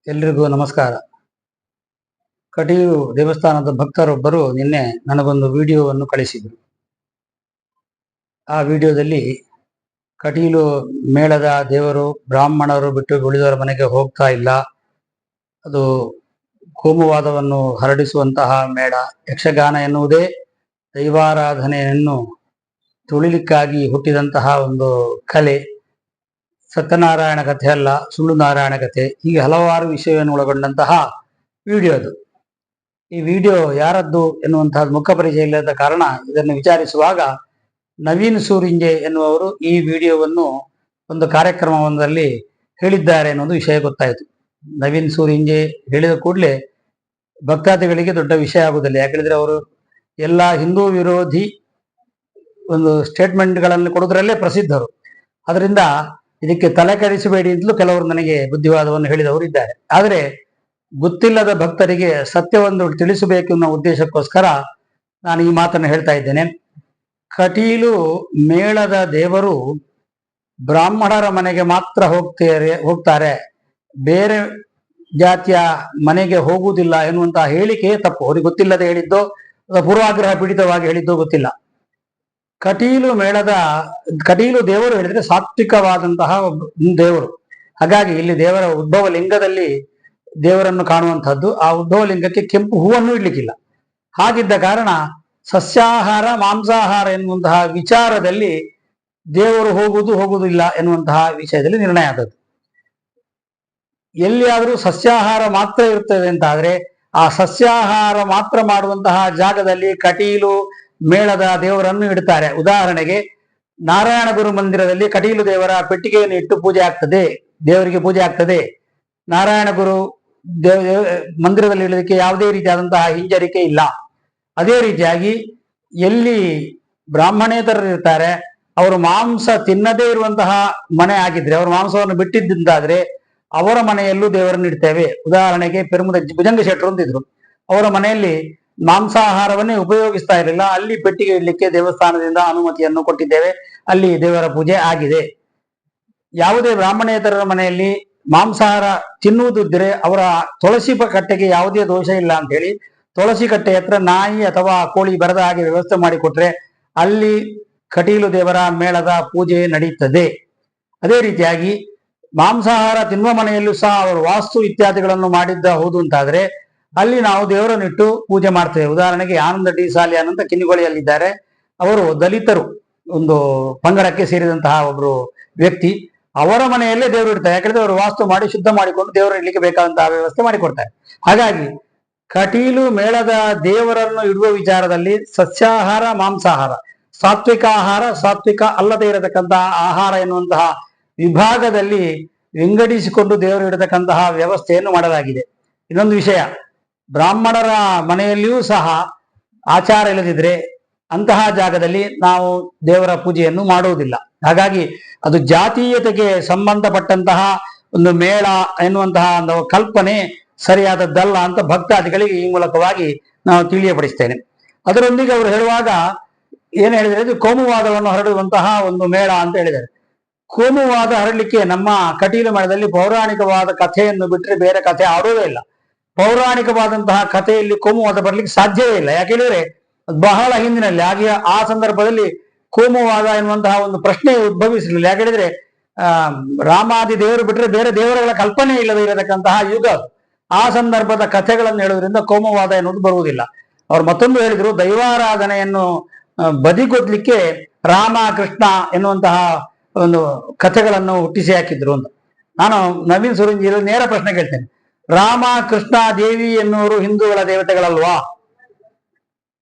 ಎಲ್ರಿಗೂ ನಮಸ್ಕಾರ. ಕಟೀಲು ದೇವಸ್ಥಾನದ ಭಕ್ತರೊಬ್ಬರು ನಿನ್ನೆ ನನಗೊಂದು ವಿಡಿಯೋವನ್ನು ಕಳಿಸಿದರು. ಆ ವಿಡಿಯೋದಲ್ಲಿ ಕಟೀಲು ಮೇಳದ ದೇವರು ಬ್ರಾಹ್ಮಣರು ಬಿಟ್ಟು ಉಳಿದವರ ಮನೆಗೆ ಹೋಗ್ತಾ ಇಲ್ಲ, ಅದು ಕೋಮುವಾದವನ್ನು ಹರಡಿಸುವಂತಹ ಮೇಳ, ಯಕ್ಷಗಾನ ಎನ್ನುವುದೇ ದೈವಾರಾಧನೆಯನ್ನು ತುಳಿಲಿಕ್ಕಾಗಿ ಹುಟ್ಟಿದಂತಹ ಒಂದು ಕಲೆ, ಸತ್ಯನಾರಾಯಣ ಕಥೆ ಅಲ್ಲ, ಸುಳ್ಳು ನಾರಾಯಣ ಕಥೆ, ಹೀಗೆ ಹಲವಾರು ವಿಷಯವನ್ನು ಒಳಗೊಂಡಂತಹ ವಿಡಿಯೋ ಅದು. ಈ ವಿಡಿಯೋ ಯಾರದ್ದು ಎನ್ನುವಂತಹದ್ದು ಮುಖ ಪರಿಚಯ ಇಲ್ಲದ ಕಾರಣ ಇದನ್ನು ವಿಚಾರಿಸುವಾಗ ನವೀನ್ ಸೂರಿಂಜೆ ಎನ್ನುವರು ಈ ವಿಡಿಯೋವನ್ನು ಒಂದು ಕಾರ್ಯಕ್ರಮವೊಂದರಲ್ಲಿ ಹೇಳಿದ್ದಾರೆ ಅನ್ನೋದು ವಿಷಯ ಗೊತ್ತಾಯಿತು. ನವೀನ್ ಸೂರಿಂಜೆ ಹೇಳಿದ ಕೂಡಲೇ ಭಕ್ತಾದಿಗಳಿಗೆ ದೊಡ್ಡ ವಿಷಯ ಆಗುವುದಿಲ್ಲ. ಯಾಕಂದ್ರೆ ಅವರು ಎಲ್ಲ ಹಿಂದೂ ವಿರೋಧಿ ಒಂದು ಸ್ಟೇಟ್ಮೆಂಟ್ಗಳನ್ನು ಕೊಡೋದ್ರಲ್ಲೇ ಪ್ರಸಿದ್ಧರು. ಅದರಿಂದ ಇದಕ್ಕೆ ತಲೆ ಕೆಡಿಸಬೇಡಿ ಅಂತಲೂ ಕೆಲವರು ನನಗೆ ಬುದ್ಧಿವಾದವನ್ನು ಹೇಳಿದವರು ಇದ್ದಾರೆ. ಆದರೆ ಗೊತ್ತಿಲ್ಲದ ಭಕ್ತರಿಗೆ ಸತ್ಯವನ್ನು ತಿಳಿಸಬೇಕು ಅನ್ನೋ ಉದ್ದೇಶಕ್ಕೋಸ್ಕರ ನಾನು ಈ ಮಾತನ್ನು ಹೇಳ್ತಾ ಇದ್ದೇನೆ. ಕಟೀಲು ಮೇಳದ ದೇವರು ಬ್ರಾಹ್ಮಣರ ಮನೆಗೆ ಮಾತ್ರ ಹೋಗ್ತಾರೆ, ಬೇರೆ ಜಾತಿಯ ಮನೆಗೆ ಹೋಗುವುದಿಲ್ಲ ಎನ್ನುವಂತಹ ಹೇಳಿಕೆ ತಪ್ಪು. ಅವ್ರಿಗೆ ಗೊತ್ತಿಲ್ಲದೆ ಹೇಳಿದ್ದೋ ಪೂರ್ವಾಗ್ರಹ ಪೀಡಿತವಾಗಿ ಹೇಳಿದ್ದೋ ಗೊತ್ತಿಲ್ಲ. ಕಟೀಲು ದೇವರು ಹೇಳಿದ್ರೆ ಸಾತ್ವಿಕವಾದಂತಹ ದೇವರು. ಹಾಗಾಗಿ ಇಲ್ಲಿ ದೇವರ ಉದ್ಭವ ಲಿಂಗದಲ್ಲಿ ದೇವರನ್ನು ಕಾಣುವಂಥದ್ದು. ಆ ಉದ್ಭವ ಲಿಂಗಕ್ಕೆ ಕೆಂಪು ಹೂವನ್ನು ಇಡ್ಲಿಕ್ಕಿಲ್ಲ. ಹಾಗಿದ್ದ ಕಾರಣ ಸಸ್ಯಾಹಾರ ಮಾಂಸಾಹಾರ ಎನ್ನುವಂತಹ ವಿಚಾರದಲ್ಲಿ ದೇವರು ಹೋಗುವುದಿಲ್ಲ ಎನ್ನುವಂತಹ ವಿಷಯದಲ್ಲಿ ನಿರ್ಣಯ ಆದದ್ದು. ಎಲ್ಲಿಯಾದರೂ ಸಸ್ಯಾಹಾರ ಮಾತ್ರ ಇರ್ತದೆ ಅಂತ ಆದ್ರೆ ಆ ಸಸ್ಯಾಹಾರ ಮಾತ್ರ ಮಾಡುವಂತಹ ಜಾಗದಲ್ಲಿ ಕಟೀಲು ಮೇಳದ ದೇವರನ್ನು ಇಡ್ತಾರೆ. ಉದಾಹರಣೆಗೆ ನಾರಾಯಣ ಗುರು ಮಂದಿರದಲ್ಲಿ ಕಟೀಲು ದೇವರ ಪೆಟ್ಟಿಗೆಯನ್ನು ಇಟ್ಟು ಪೂಜೆ ಆಗ್ತದೆ, ದೇವರಿಗೆ ಪೂಜೆ ಆಗ್ತದೆ. ನಾರಾಯಣ ಗುರು ಮಂದಿರದಲ್ಲಿ ಇಡಲಿಕ್ಕೆ ಯಾವುದೇ ರೀತಿಯಾದಂತಹ ಹಿಂಜರಿಕೆ ಇಲ್ಲ. ಅದೇ ರೀತಿಯಾಗಿ ಎಲ್ಲಿ ಬ್ರಾಹ್ಮಣೇತರರು ಇರ್ತಾರೆ, ಅವರು ಮಾಂಸ ತಿನ್ನದೇ ಇರುವಂತಹ ಮನೆ ಆಗಿದ್ರೆ, ಅವರು ಮಾಂಸವನ್ನು ಬಿಟ್ಟಿದ್ದಾದ್ರೆ ಅವರ ಮನೆಯಲ್ಲೂ ದೇವರನ್ನು ಇಡ್ತೇವೆ. ಉದಾಹರಣೆಗೆ ಪೆರುಮುದ ಭುಜಂಗ ಶೆಟ್ಟರು ಅಂತಿದ್ರು, ಅವರ ಮನೆಯಲ್ಲಿ ಮಾಂಸಾಹಾರವನ್ನೇ ಉಪಯೋಗಿಸ್ತಾ ಇರಲಿಲ್ಲ, ಅಲ್ಲಿ ಪೆಟ್ಟಿಗೆ ಇಡ್ಲಿಕ್ಕೆ ದೇವಸ್ಥಾನದಿಂದ ಅನುಮತಿಯನ್ನು ಕೊಟ್ಟಿದ್ದೇವೆ, ಅಲ್ಲಿ ದೇವರ ಪೂಜೆ ಆಗಿದೆ. ಯಾವುದೇ ಬ್ರಾಹ್ಮಣೇತರರ ಮನೆಯಲ್ಲಿ ಮಾಂಸಾಹಾರ ತಿನ್ನುವುದಿದ್ರೆ ಅವರ ತುಳಸಿ ಕಟ್ಟೆಗೆ ಯಾವುದೇ ದೋಷ ಇಲ್ಲ ಅಂತ ಹೇಳಿ ತುಳಸಿ ಕಟ್ಟೆ ಹತ್ರ ನಾಯಿ ಅಥವಾ ಕೋಳಿ ಬರದ ಹಾಗೆ ವ್ಯವಸ್ಥೆ ಮಾಡಿಕೊಟ್ರೆ ಅಲ್ಲಿ ಕಟೀಲು ದೇವರ ಮೇಳದ ಪೂಜೆ ನಡೀತದೆ. ಅದೇ ರೀತಿಯಾಗಿ ಮಾಂಸಾಹಾರ ತಿನ್ನುವ ಮನೆಯಲ್ಲೂ ಸಹ ಅವರು ವಾಸ್ತು ಇತ್ಯಾದಿಗಳನ್ನು ಮಾಡಿದ್ದ ಹೌದು ಅಂತಾದ್ರೆ ಅಲ್ಲಿ ನಾವು ದೇವರನ್ನಿಟ್ಟು ಪೂಜೆ ಮಾಡ್ತೇವೆ. ಉದಾಹರಣೆಗೆ ಆನಂದ ಡಿ ಸಾಲಿಯಾನ್ ಅಂತ ಕಿನ್ನಿಗೋಳಿಯಲ್ಲಿದ್ದಾರೆ. ಅವರು ದಲಿತರು ಒಂದು ಪಂಗಡಕ್ಕೆ ಸೇರಿದಂತಹ ಒಬ್ರು ವ್ಯಕ್ತಿ. ಅವರ ಮನೆಯಲ್ಲೇ ದೇವರು ಇಡ್ತಾರೆ. ಯಾಕಂದ್ರೆ ಅವರು ವಾಸ್ತು ಮಾಡಿ ಶುದ್ಧ ಮಾಡಿಕೊಂಡು ದೇವರು ಇಡ್ಲಿಕ್ಕೆ ಬೇಕಾದಂತಹ ವ್ಯವಸ್ಥೆ ಮಾಡಿಕೊಡ್ತಾರೆ. ಹಾಗಾಗಿ ಕಟೀಲು ಮೇಳದ ದೇವರನ್ನು ಇಡುವ ವಿಚಾರದಲ್ಲಿ ಸಸ್ಯಾಹಾರ ಮಾಂಸಾಹಾರ, ಸಾತ್ವಿಕ ಆಹಾರ, ಸಾತ್ವಿಕ ಅಲ್ಲದೆ ಇರತಕ್ಕಂತಹ ಆಹಾರ ಎನ್ನುವಂತಹ ವಿಭಾಗದಲ್ಲಿ ವಿಂಗಡಿಸಿಕೊಂಡು ದೇವರು ಇಡತಕ್ಕಂತಹ ವ್ಯವಸ್ಥೆಯನ್ನು ಮಾಡಲಾಗಿದೆ. ಇನ್ನೊಂದು ವಿಷಯ, ಬ್ರಾಹ್ಮಣರ ಮನೆಯಲ್ಲಿಯೂ ಸಹ ಆಚಾರ ಇಲ್ಲದಿದ್ರೆ ಅಂತಹ ಜಾಗದಲ್ಲಿ ನಾವು ದೇವರ ಪೂಜೆಯನ್ನು ಮಾಡುವುದಿಲ್ಲ. ಹಾಗಾಗಿ ಅದು ಜಾತೀಯತೆಗೆ ಸಂಬಂಧಪಟ್ಟಂತಹ ಒಂದು ಮೇಳ ಎನ್ನುವಂತಹ ಒಂದು ಕಲ್ಪನೆ ಸರಿಯಾದದ್ದಲ್ಲ ಅಂತ ಭಕ್ತಾದಿಗಳಿಗೆ ಈ ಮೂಲಕವಾಗಿ ನಾವು ತಿಳಿಯಪಡಿಸ್ತೇನೆ. ಅದರೊಂದಿಗೆ ಅವರು ಹೇಳುವಾಗ ಏನು ಹೇಳಿದರೆ, ಇದು ಕೋಮುವಾದವನ್ನು ಹರಡುವಂತಹ ಒಂದು ಮೇಳ ಅಂತ ಹೇಳಿದ್ದಾರೆ. ಕೋಮುವಾದ ಹರಡಲಿಕ್ಕೆ ನಮ್ಮ ಕಟೀಲು ಮೇಳದಲ್ಲಿ ಪೌರಾಣಿಕವಾದ ಕಥೆಯನ್ನು ಬಿಟ್ಟರೆ ಬೇರೆ ಕಥೆ ಆಡೋದೇ ಇಲ್ಲ. ಪೌರಾಣಿಕವಾದಂತಹ ಕಥೆಯಲ್ಲಿ ಕೋಮುವಾದ ಬರ್ಲಿಕ್ಕೆ ಸಾಧ್ಯವೇ ಇಲ್ಲ. ಯಾಕೆ ಹೇಳಿದ್ರೆ ಬಹಳ ಹಿಂದಿನಲ್ಲಿ ಹಾಗೆ ಆ ಸಂದರ್ಭದಲ್ಲಿ ಕೋಮುವಾದ ಎನ್ನುವಂತಹ ಒಂದು ಪ್ರಶ್ನೆ ಉದ್ಭವಿಸಲಿಲ್ಲ. ಯಾಕೆ ಹೇಳಿದ್ರೆ ರಾಮಾದಿ ದೇವರು ಬಿಟ್ಟರೆ ಬೇರೆ ದೇವರುಗಳ ಕಲ್ಪನೆ ಇಲ್ಲದೆ ಇರತಕ್ಕಂತಹ ಯುಗ. ಆ ಸಂದರ್ಭದ ಕಥೆಗಳನ್ನು ಹೇಳುವುದರಿಂದ ಕೋಮುವಾದ ಎನ್ನುವುದು ಬರುವುದಿಲ್ಲ. ಅವ್ರು ಮತ್ತೊಂದು ಹೇಳಿದ್ರು, ದೈವಾರಾಧನೆಯನ್ನು ಬದಿಗೊಡ್ಲಿಕ್ಕೆ ರಾಮ ಕೃಷ್ಣ ಎನ್ನುವಂತಹ ಒಂದು ಕಥೆಗಳನ್ನು ಹುಟ್ಟಿಸಿ ಹಾಕಿದ್ರು ಅಂತ. ನಾನು ನವೀನ್ ಸೂರಿಂಜೆ ನೇರ ಪ್ರಶ್ನೆ ಕೇಳ್ತೇನೆ, ರಾಮ ಕೃಷ್ಣ ದೇವಿ ಎನ್ನುವರು ಹಿಂದೂಗಳ ದೇವತೆಗಳಲ್ವಾ?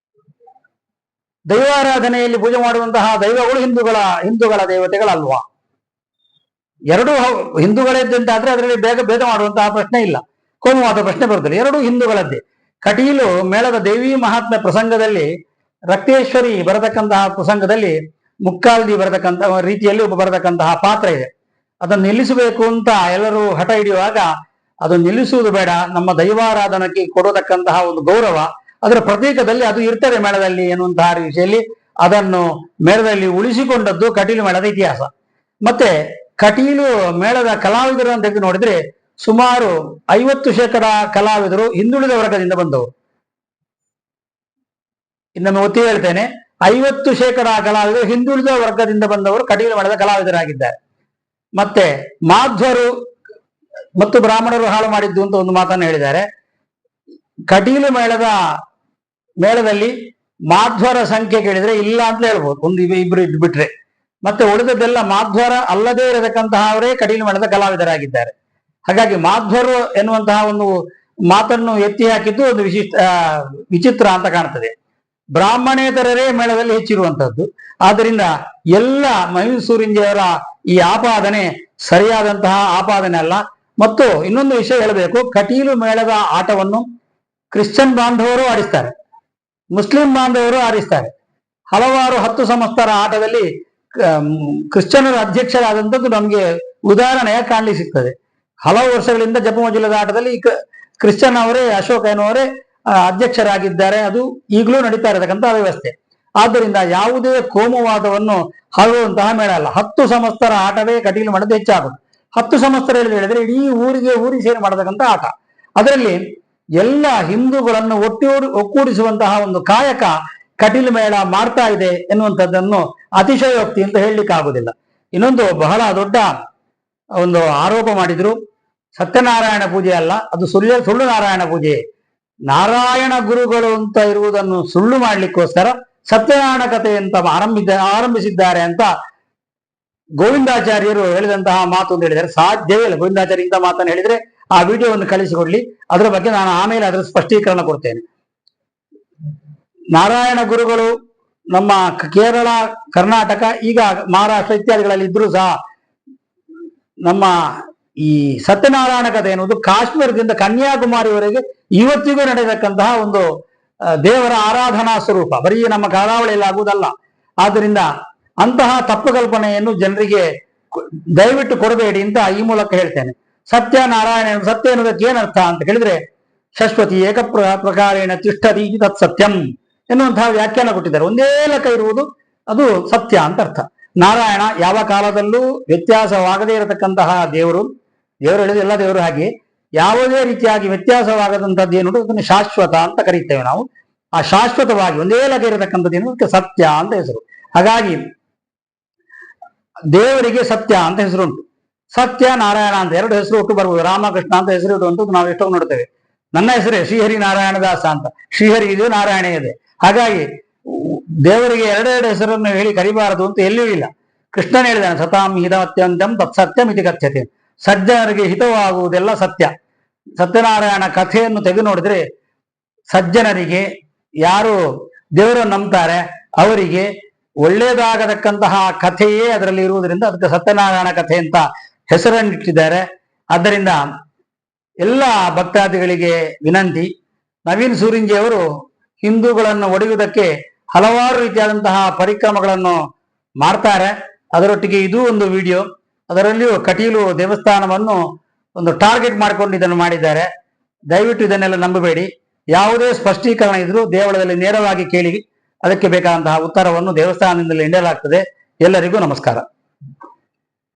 ದೈವಾರಾಧನೆಯಲ್ಲಿ ಪೂಜೆ ಮಾಡುವಂತಹ ದೈವಗಳು ಹಿಂದೂಗಳ ದೇವತೆಗಳಲ್ವಾ? ಎರಡೂ ಹಿಂದೂಗಳದ್ದಂತಾದ್ರೆ ಅದರಲ್ಲಿ ಭೇದ ಮಾಡುವಂತಹ ಪ್ರಶ್ನೆ ಇಲ್ಲ, ಕೋಮುವಾದ ಪ್ರಶ್ನೆ ಬರುತ್ತದೆ. ಎರಡೂ ಹಿಂದೂಗಳದ್ದೇ. ಕಟೀಲು ಮೇಳದ ದೇವಿ ಮಹಾತ್ಮೆ ಪ್ರಸಂಗದಲ್ಲಿ ರಕ್ತೇಶ್ವರಿ ಬರತಕ್ಕಂತಹ ಪ್ರಸಂಗದಲ್ಲಿ ಮುಕ್ಕಾಲ್ದಿ ಬರತಕ್ಕಂತಹ ರೀತಿಯಲ್ಲಿ ಒಬ್ಬ ಬರತಕ್ಕಂತಹ ಪಾತ್ರ ಇದೆ. ಅದನ್ನು ನಿಲ್ಲಿಸಬೇಕು ಅಂತ ಎಲ್ಲರೂ ಹಠ ಹಿಡಿಯುವಾಗ ಅದು ನಿಲ್ಲಿಸುವುದು ಬೇಡ, ನಮ್ಮ ದೈವಾರಾಧನಕ್ಕೆ ಕೊಡತಕ್ಕಂತಹ ಒಂದು ಗೌರವ, ಅದರ ಪ್ರತೀಕದಲ್ಲಿ ಅದು ಇರ್ತದೆ ಮೇಳದಲ್ಲಿ ಎನ್ನುವಂತಹ ವಿಷಯದಲ್ಲಿ ಅದನ್ನು ಮೇಳದಲ್ಲಿ ಉಳಿಸಿಕೊಂಡದ್ದು ಕಟೀಲು ಮೇಳದ ಇತಿಹಾಸ. ಮತ್ತೆ ಕಟೀಲು ಮೇಳದ ಕಲಾವಿದರು ಅಂತ ನೋಡಿದ್ರೆ ಸುಮಾರು 50% ಕಲಾವಿದರು ಹಿಂದುಳಿದ ವರ್ಗದಿಂದ ಬಂದವರು. ಇನ್ನೊಮ್ಮೆ ಒತ್ತಿ ಹೇಳ್ತೇನೆ, 50% ಕಲಾವಿದರು ಹಿಂದುಳಿದ ವರ್ಗದಿಂದ ಬಂದವರು ಕಟೀಲು ಮೇಳದ ಕಲಾವಿದರಾಗಿದ್ದಾರೆ. ಮತ್ತೆ ಮಾಧ್ವರು ಮತ್ತು ಬ್ರಾಹ್ಮಣರು ಹಾಳು ಮಾಡಿದ್ದು ಅಂತ ಒಂದು ಮಾತನ್ನು ಹೇಳಿದ್ದಾರೆ. ಕಟೀಲು ಮೇಳದಲ್ಲಿ ಮಾಧ್ವರ ಸಂಖ್ಯೆ ಕೇಳಿದ್ರೆ ಇಲ್ಲ ಅಂತ ಹೇಳ್ಬೋದು, ಒಂದು ಇಬ್ರು ಇದ್ದು ಬಿಟ್ರೆ. ಮತ್ತೆ ಉಳಿದದ್ದೆಲ್ಲ ಮಾಧ್ವರ ಅಲ್ಲದೇ ಇರತಕ್ಕಂತಹವರೇ ಕಟೀಲು ಮೇಳದ ಕಲಾವಿದರಾಗಿದ್ದಾರೆ. ಹಾಗಾಗಿ ಮಾಧ್ವರು ಎನ್ನುವಂತಹ ಒಂದು ಮಾತನ್ನು ಎತ್ತಿ ಹಾಕಿದ್ದು ಒಂದು ವಿಚಿತ್ರ ಅಂತ ಕಾಣ್ತದೆ. ಬ್ರಾಹ್ಮಣೇತರರೇ ಮೇಳದಲ್ಲಿ ಹೆಚ್ಚಿರುವಂತಹದ್ದು. ಆದ್ದರಿಂದ ಎಲ್ಲ ಮೈಸೂರಿಂಜಿಯವರ ಈ ಆಪಾದನೆ ಸರಿಯಾದಂತಹ ಆಪಾದನೆ ಅಲ್ಲ. ಮತ್ತು ಇನ್ನೊಂದು ವಿಷಯ ಹೇಳಬೇಕು, ಕಟೀಲು ಮೇಳದ ಆಟವನ್ನು ಕ್ರಿಶ್ಚಿಯನ್ ಬಾಂಧವರು ಆಡಿಸ್ತಾರೆ, ಮುಸ್ಲಿಂ ಬಾಂಧವರು ಆಡಿಸ್ತಾರೆ. ಹಲವಾರು 10 ಸಂವತ್ಸರ ಆಟದಲ್ಲಿ ಕ್ರಿಶ್ಚಿಯನರ ಅಧ್ಯಕ್ಷರಾದಂಥದ್ದು ನಮಗೆ ಉದಾಹರಣೆಯಾಗಿ ಕಾಣಲಿಕ್ಕೆ ಸಿಗ್ತದೆ. ಹಲವು ವರ್ಷಗಳಿಂದ ಜಪಮಜುಲದ ಆಟದಲ್ಲಿ ಕ್ರಿಶ್ಚಿಯನ್ ಅವರೇ, ಅಶೋಕನವರೇ ಅಧ್ಯಕ್ಷರಾಗಿದ್ದಾರೆ. ಅದು ಈಗಲೂ ನಡೀತಾ ಇರತಕ್ಕಂತಹ ವ್ಯವಸ್ಥೆ. ಆದ್ದರಿಂದ ಯಾವುದೇ ಕೋಮುವಾದವನ್ನು ಹರಡುವಂತಹ ಮೇಳ ಅಲ್ಲ. 10 ಸಂವತ್ಸರ ಆಟವೇ ಕಟೀಲು ಮಾಡೋದು ಹೆಚ್ಚಾಗುತ್ತೆ. 10 ಸಂವತ್ಸರ ಹೇಳಿದ್ರೆ ಇಡೀ ಊರಿಗೆ ಸೇರಿ ಮಾಡತಕ್ಕಂಥ ಆಟ. ಅದರಲ್ಲಿ ಎಲ್ಲ ಹಿಂದೂಗಳನ್ನು ಒಕ್ಕೂಡಿಸುವಂತಹ ಒಂದು ಕಾಯಕ ಕಟೀಲು ಮೇಳ ಮಾಡ್ತಾ ಇದೆ ಎನ್ನುವಂಥದ್ದನ್ನು ಅತಿಶಯೋಕ್ತಿ ಅಂತ ಹೇಳಲಿಕ್ಕೆ ಆಗುದಿಲ್ಲ. ಇನ್ನೊಂದು ಬಹಳ ದೊಡ್ಡ ಒಂದು ಆರೋಪ ಮಾಡಿದ್ರು, ಸತ್ಯನಾರಾಯಣ ಪೂಜೆ ಅಲ್ಲ, ಅದು ಸುಳ್ಳು ನಾರಾಯಣ ಪೂಜೆ. ನಾರಾಯಣ ಗುರುಗಳು ಅಂತ ಇರುವುದನ್ನು ಸುಳ್ಳು ಮಾಡ್ಲಿಕ್ಕೋಸ್ಕರ ಸತ್ಯನಾರಾಯಣ ಕಥೆ ಅಂತ ಆರಂಭಿಸಿದ್ದಾರೆ ಅಂತ ಗೋವಿಂದಾಚಾರ್ಯರು ಹೇಳಿದಂತಹ ಮಾತು ಅಂತ ಹೇಳಿದರೆ ಸಾಧ್ಯವೇ ಇಲ್ಲ. ಗೋವಿಂದಾಚಾರ್ಯ ಇಂಥ ಮಾತನ್ನು ಹೇಳಿದ್ರೆ ಆ ವಿಡಿಯೋವನ್ನು ಕಳಿಸಿಕೊಡ್ಲಿ, ಅದರ ಬಗ್ಗೆ ನಾನು ಆಮೇಲೆ ಅದರ ಸ್ಪಷ್ಟೀಕರಣ ಕೊಡ್ತೇನೆ. ನಾರಾಯಣ ಗುರುಗಳು ನಮ್ಮ ಕೇರಳ, ಕರ್ನಾಟಕ, ಈಗ ಮಹಾರಾಷ್ಟ್ರ ಇತ್ಯಾದಿಗಳಲ್ಲಿ ಇದ್ರೂ ಸಹ ನಮ್ಮ ಈ ಸತ್ಯನಾರಾಯಣ ಕಥೆ ಎನ್ನುವುದು ಕಾಶ್ಮೀರದಿಂದ ಕನ್ಯಾಕುಮಾರಿವರೆಗೆ ಇವತ್ತಿಗೂ ನಡೆಯತಕ್ಕಂತಹ ಒಂದು ದೇವರ ಆರಾಧನಾ ಸ್ವರೂಪ, ಬರೀ ನಮ್ಮ ಕರಾವಳಿಯಲ್ಲಿ ಆಗುವುದಲ್ಲ. ಆದ್ದರಿಂದ ಅಂತಹ ತಪ್ಪು ಕಲ್ಪನೆಯನ್ನು ಜನರಿಗೆ ದಯವಿಟ್ಟು ಕೊಡಬೇಡಿ ಅಂತ ಈ ಮೂಲಕ ಹೇಳ್ತೇನೆ. ಸತ್ಯನಾರಾಯಣ ಸತ್ಯ ಎನ್ನುವುದಕ್ಕೆ ಏನರ್ಥ ಅಂತ ಕೇಳಿದ್ರೆ, ಶಶ್ವತಿ ಏಕ ಪ್ರಕಾರೇಣ ತಿಷ್ಠತಿ ತತ್ ಸತ್ಯಂ ಎನ್ನುವಂತಹ ವ್ಯಾಖ್ಯಾನ ಕೊಟ್ಟಿದ್ದಾರೆ. ಒಂದೇ ಲೆಕ್ಕ ಇರುವುದು ಅದು ಸತ್ಯ ಅಂತ ಅರ್ಥ. ನಾರಾಯಣ ಯಾವ ಕಾಲದಲ್ಲೂ ವ್ಯತ್ಯಾಸವಾಗದೇ ಇರತಕ್ಕಂತಹ ದೇವರು ಹೇಳಿದ್ರೆ ಎಲ್ಲ ದೇವರು ಹಾಗೆ ಯಾವುದೇ ರೀತಿಯಾಗಿ ವ್ಯತ್ಯಾಸವಾಗದಂಥದ್ದು ಏನು ಅದನ್ನು ಶಾಶ್ವತ ಅಂತ ಕರೀತೇವೆ ನಾವು. ಆ ಶಾಶ್ವತವಾಗಿ ಒಂದೇ ಲೆಕ್ಕ ಇರತಕ್ಕಂಥದ್ದು ಏನು ಸತ್ಯ ಅಂತ ಹೆಸರು. ಹಾಗಾಗಿ ದೇವರಿಗೆ ಸತ್ಯ ಅಂತ ಹೆಸರುಂಟು, ಸತ್ಯ ನಾರಾಯಣ ಅಂತ 2 ಹೆಸರು ಒಟ್ಟು ಬರ್ಬೋದು. ರಾಮಕೃಷ್ಣ ಅಂತ ಹೆಸರು ಇಡುವಂಥದ್ದು ನಾವು ಎಷ್ಟೋ ನೋಡ್ತೇವೆ. ನನ್ನ ಹೆಸರೇ ಶ್ರೀಹರಿ ನಾರಾಯಣದಾಸ ಅಂತ, ಶ್ರೀಹರಿ ಇದೆ, ನಾರಾಯಣ ಇದೆ. ಹಾಗಾಗಿ ದೇವರಿಗೆ 2 ಹೆಸರನ್ನು ಹೇಳಿ ಕರಿಬಾರದು ಅಂತ ಎಲ್ಲಿಯೂ ಇಲ್ಲ. ಕೃಷ್ಣನ್ ಹೇಳಿದಾನೆ, ಸತಾಂ ಹಿತಮತ್ಯಂತಂ ತತ್ಸತ್ಯಂ ಇತಿ ಕಥ್ಯತೆ. ಸಜ್ಜನರಿಗೆ ಹಿತವಾಗುವುದೆಲ್ಲ ಸತ್ಯ. ಸತ್ಯನಾರಾಯಣ ಕಥೆಯನ್ನು ತೆಗೆದು ನೋಡಿದ್ರೆ ಸಜ್ಜನರಿಗೆ, ಯಾರು ದೇವರನ್ನು ನಂಬ್ತಾರೆ ಅವರಿಗೆ ಒಳ್ಳೇದಾಗತಕ್ಕಂತಹ ಕಥೆಯೇ ಅದರಲ್ಲಿ ಇರುವುದರಿಂದ ಅದಕ್ಕೆ ಸತ್ಯನಾರಾಯಣ ಕಥೆ ಅಂತ ಹೆಸರನ್ನಿಟ್ಟಿದ್ದಾರೆ. ಆದ್ದರಿಂದ ಎಲ್ಲ ಭಕ್ತಾದಿಗಳಿಗೆ ವಿನಂತಿ, ನವೀನ್ ಸೂರಿಂಜಿ ಅವರು ಹಿಂದೂಗಳನ್ನು ಒಡೆಯುವುದಕ್ಕೆ ಹಲವಾರು ರೀತಿಯಾದಂತಹ ಪರಿಕ್ರಮಗಳನ್ನು ಮಾಡ್ತಾರೆ. ಅದರೊಟ್ಟಿಗೆ ಇದು ಒಂದು ವಿಡಿಯೋ, ಅದರಲ್ಲಿಯೂ ಕಟೀಲು ದೇವಸ್ಥಾನವನ್ನು ಒಂದು ಟಾರ್ಗೆಟ್ ಮಾಡಿಕೊಂಡು ಇದನ್ನು ಮಾಡಿದ್ದಾರೆ. ದಯವಿಟ್ಟು ಇದನ್ನೆಲ್ಲ ನಂಬಬೇಡಿ. ಯಾವುದೇ ಸ್ಪಷ್ಟೀಕರಣ ಇದ್ರೂ ದೇವಳದಲ್ಲಿ ನೇರವಾಗಿ ಕೇಳಿ ಅದಕ್ಕೆ ಬೇಕಾದಂತಹ ಉತ್ತರವನ್ನು ದೇವಸ್ಥಾನದಿಂದಲೇ ನೀಡಲಾಗ್ತದೆ. ಎಲ್ಲರಿಗೂ ನಮಸ್ಕಾರ.